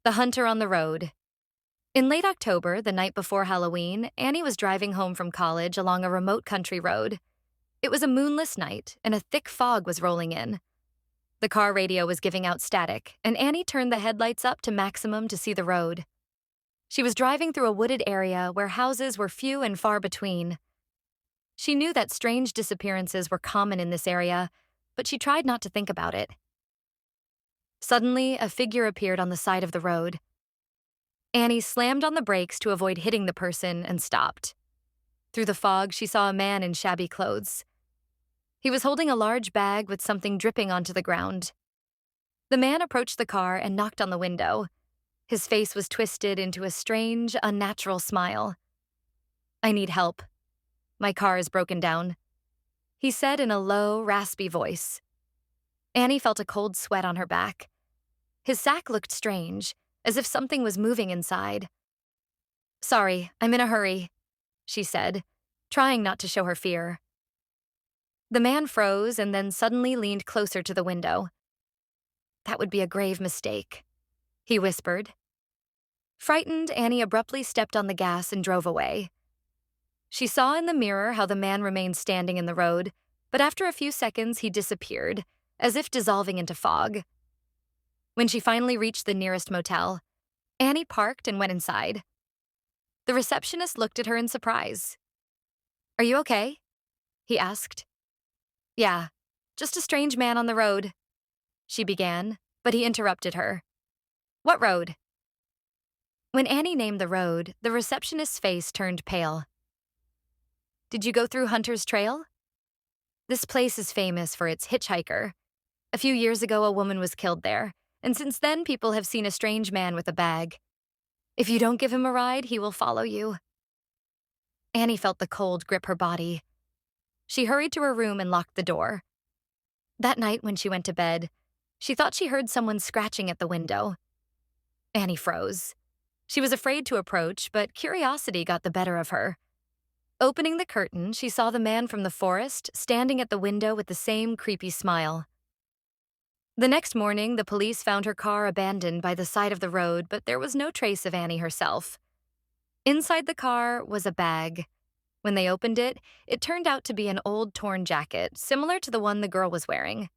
The Hunter on the Road. In late October, the night before Halloween, Annie was driving home from college along a remote country road. It was a moonless night, and a thick fog was rolling in. The car radio was giving out static, and Annie turned the headlights up to maximum to see the road. She was driving through a wooded area where houses were few and far between. She knew that strange disappearances were common in this area, but she tried not to think about it. Suddenly, a figure appeared on the side of the road. Annie slammed on the brakes to avoid hitting the person and stopped. Through the fog, she saw a man in shabby clothes. He was holding a large bag with something dripping onto the ground. The man approached the car and knocked on the window. His face was twisted into a strange, unnatural smile. "I need help. My car is broken down," he said in a low, raspy voice. Annie felt a cold sweat on her back. His sack looked strange, as if something was moving inside. "Sorry, I'm in a hurry," she said, trying not to show her fear. The man froze and then suddenly leaned closer to the window. "That would be a grave mistake," he whispered. Frightened, Annie abruptly stepped on the gas and drove away. She saw in the mirror how the man remained standing in the road, but after a few seconds he disappeared, as if dissolving into fog. When she finally reached the nearest motel, Annie parked and went inside. The receptionist looked at her in surprise. "Are you okay?" he asked. "Yeah, just a strange man on the road," she began, but he interrupted her. "What road?" When Annie named the road, the receptionist's face turned pale. "Did you go through Hunter's Trail? This place is famous for its hitchhiker. A few years ago, a woman was killed there, and since then, people have seen a strange man with a bag. If you don't give him a ride, he will follow you." Annie felt the cold grip her body. She hurried to her room and locked the door. That night, when she went to bed, she thought she heard someone scratching at the window. Annie froze. She was afraid to approach, but curiosity got the better of her. Opening the curtain, she saw the man from the forest standing at the window with the same creepy smile. The next morning, the police found her car abandoned by the side of the road, but there was no trace of Annie herself. Inside the car was a bag. When they opened it, it turned out to be an old torn jacket, similar to the one the girl was wearing.